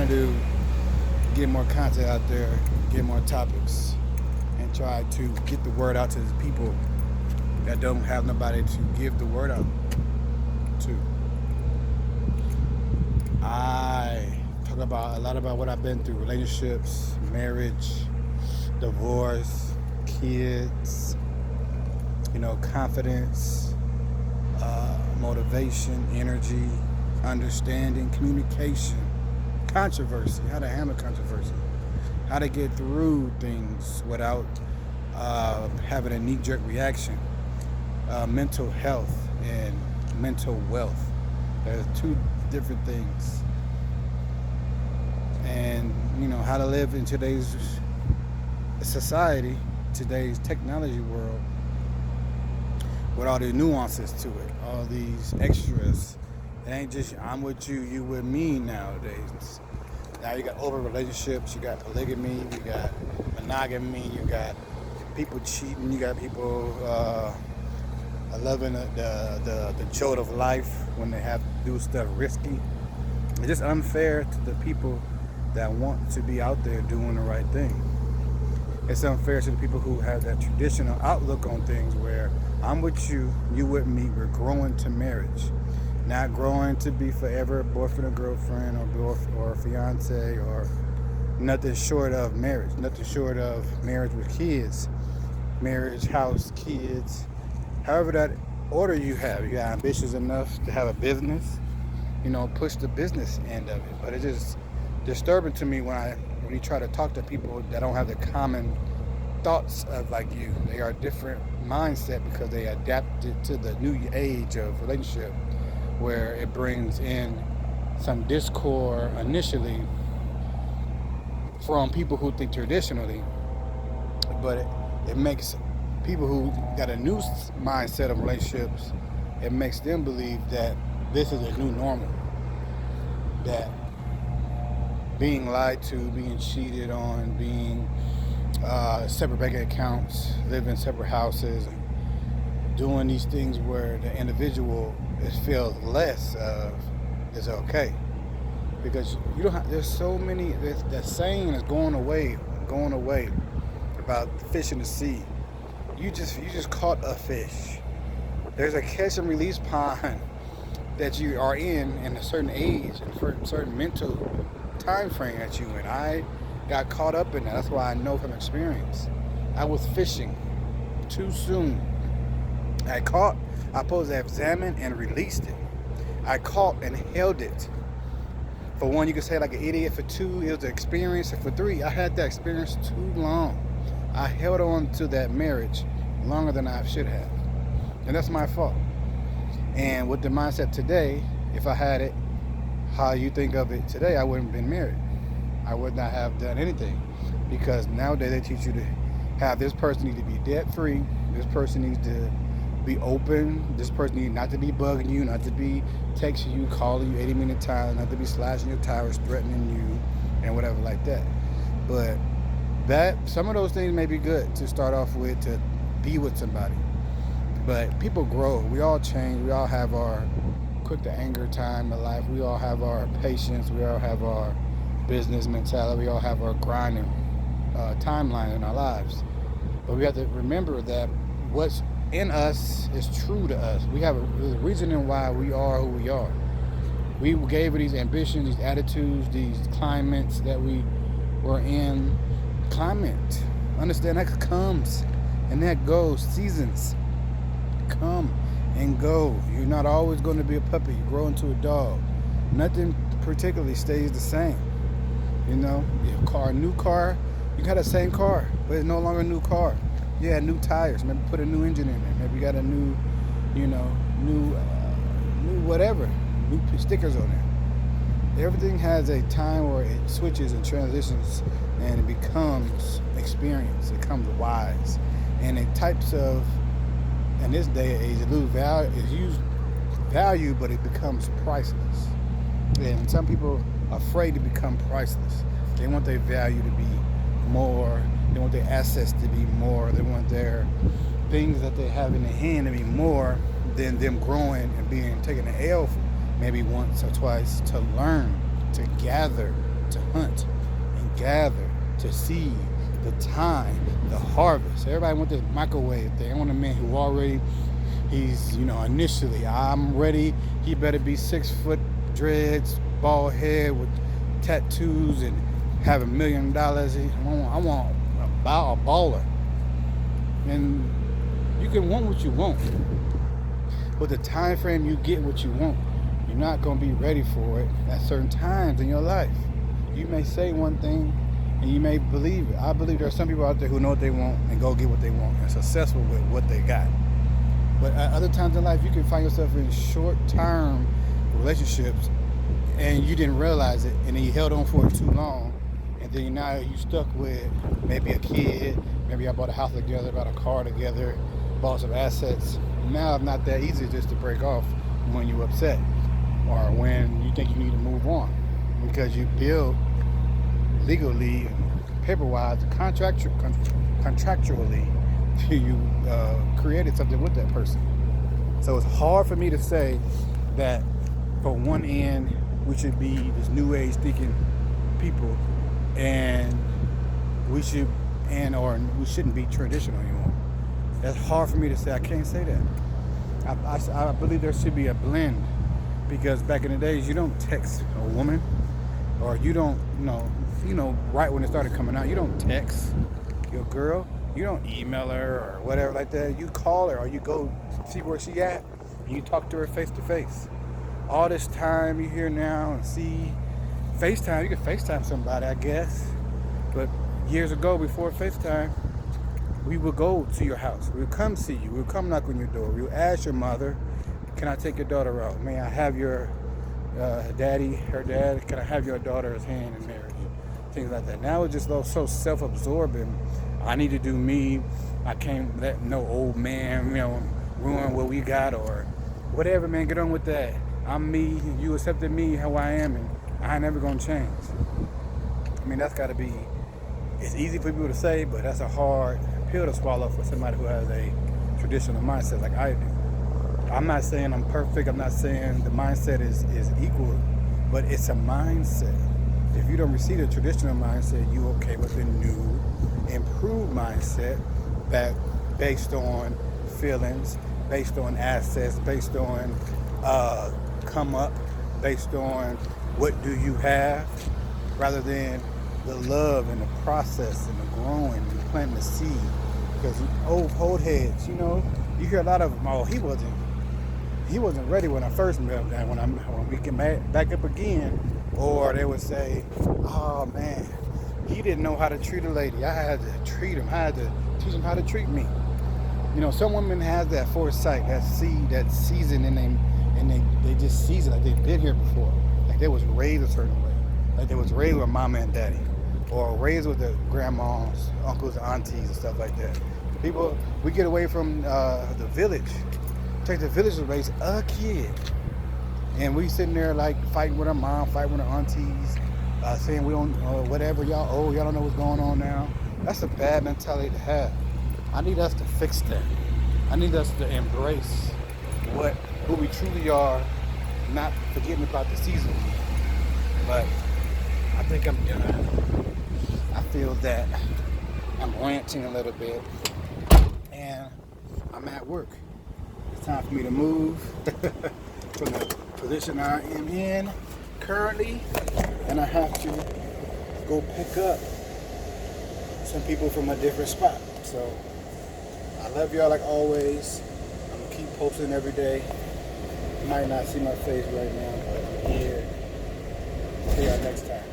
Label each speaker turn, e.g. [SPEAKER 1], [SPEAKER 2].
[SPEAKER 1] trying to get more content out there, get more topics, and try to get the word out to the people that don't have nobody to give the word out to. I talk about a lot about what I've been through: relationships, marriage, divorce, kids, confidence, motivation, energy, understanding, communication, controversy, how to handle controversy, how to get through things without having a knee jerk reaction, mental health, and mental wealth. There's two different things. And, how to live in today's society, today's technology world, with all the nuances to it, all these extras. It ain't just I'm with you, you with me nowadays. Now you got over relationships, you got polygamy, you got monogamy, you got people cheating, you got people loving the jolt of life when they have to do stuff risky. It's just unfair to the people that want to be out there doing the right thing. It's unfair to the people who have that traditional outlook on things where I'm with you, you with me, we're growing to marriage. Not growing to be forever boyfriend or girlfriend or fiance or nothing short of marriage. Nothing short of marriage with kids, marriage, house, kids. However that order you have. You got ambitious enough to have a business, push the business end of it. But it's just disturbing to me when you try to talk to people that don't have the common thoughts of like you. They are a different mindset because they adapted to the new age of relationship, where it brings in some discord initially from people who think traditionally, but it makes people who got a new mindset of relationships, it makes them believe that this is a new normal, that being lied to, being cheated on, being separate bank accounts, living in separate houses, and doing these things where the individual feels less of is okay. Because you don't have, there's so many, that saying is going away about the fish in the sea. You just caught a fish. There's a catch and release pond that you are in a certain age and for a certain mental time frame that you in. I got caught up in that. That's why I know from experience. I was fishing too soon. I supposed to have examined and released it. I caught and held it. For one, you could say like an idiot. For two, it was an experience. And for three, I had that experience too long. I held on to that marriage longer than I should have. And that's my fault. And with the mindset today, if I had it how you think of it today, I wouldn't have been married. I would not have done anything. Because nowadays they teach you to have this person need to be debt free. This person needs to be open. This person needs not to be bugging you, not to be texting you, calling you 80 minute times, not to be slashing your tires, threatening you, and whatever like that. But some of those things may be good to start off with, to be with somebody. But people grow. We all change. We all have our quick to anger time in life. We all have our patience. We all have our business mentality. We all have our grinding timeline in our lives. But we have to remember that what's in us is true to us. We have a reasoning why we are who we are. We gave it these ambitions, these attitudes, these climates that we were in. Climate. Understand that comes and that goes. Seasons come and go. You're not always going to be a puppy. You grow into a dog. Nothing particularly stays the same. A new car, you got the same car, but it's no longer a new car. You had new tires. Maybe put a new engine in it. Maybe you got a new whatever, new stickers on it. Everything has a time where it switches and transitions, and it becomes experience. It becomes wise, and it types of, in this day and age, it loses value. It's used value, but it becomes priceless. And some people are afraid to become priceless. They want their value to be more. They want their assets to be more. They want their things that they have in their hand to be more than them growing and taking an L maybe once or twice to learn, to gather, to hunt and gather, to see the time, the harvest. Everybody want this microwave thing. I want a man who already, he's, initially, I'm ready. He better be 6 foot, dreads, bald head with tattoos and have $1 million. I want a baller. And you can want what you want. With the time frame you get what you want, you're not going to be ready for it at certain times in your life. You may say one thing and you may believe it. I believe there are some people out there who know what they want and go get what they want and successful with what they got. But at other times in life, you can find yourself in short-term relationships and you didn't realize it, and then you held on for it too long, and then now you stuck with maybe a kid, maybe y'all bought a house together, bought a car together, bought some assets. Now it's not that easy just to break off when you're upset or when you think you need to move on, because you build legally, paper-wise, contractually, you created something with that person. So it's hard for me to say that for one end we should be this new age thinking people and we shouldn't be traditional anymore. That's hard for me to say. I can't say that. I believe there should be a blend, because back in the days you don't text a woman, or you don't right when it started coming out, you don't text your girl, you don't email her or whatever like that. You call her or you go see where she at and you talk to her face to face. All this time you hear now and see FaceTime. You can FaceTime somebody, I guess, but years ago, before FaceTime, we would go to your house. We would come see you. We would come knock on your door. We would ask your mother, can I take your daughter out? May I have your her dad? Can I have your daughter's hand in marriage? Things like that. Now it's just so self-absorbing. I need to do me. I can't let no old man, ruin what we got or whatever, man. Get on with that. I'm me. You accepted me how I am, and I ain't never gonna change. I mean, that's got to be. It's easy for people to say, but that's a hard pill to swallow for somebody who has a traditional mindset like I do. I'm not saying I'm perfect. I'm not saying the mindset is equal, but it's a mindset. If you don't receive the traditional mindset, you okay with the new, improved mindset that based on feelings, based on assets, based on come up, based on what do you have, rather than the love and the process and the growing and planting the seed. Because old heads, you hear a lot of them, oh, he wasn't ready when I first met him, and when we get back up again, or they would say, oh man, he didn't know how to treat a lady. I had to treat him. I had to teach him how to treat me. Some women have that foresight, that seed, that season in them, and they just season like they've been here before. Like they was raised a certain way. Like they was raised with mama and daddy, or raised with the grandmas, uncles, and aunties, and stuff like that. People, we get away from the village. Take the village to raise a kid, and we sitting there like fighting with our mom, fighting with our aunties, saying we don't, whatever, y'all don't know what's going on now. That's a bad mentality to have. I need us to fix that. I need us to embrace who we truly are, not forgetting about the season. But I think I feel that I'm ranting a little bit, and I'm at work. It's time for me to move from the position I am in currently, and I have to go pick up some people from a different spot. So I love y'all like always. I'm gonna keep posting every day. You might not see my face right now, but I'm here. See y'all next time.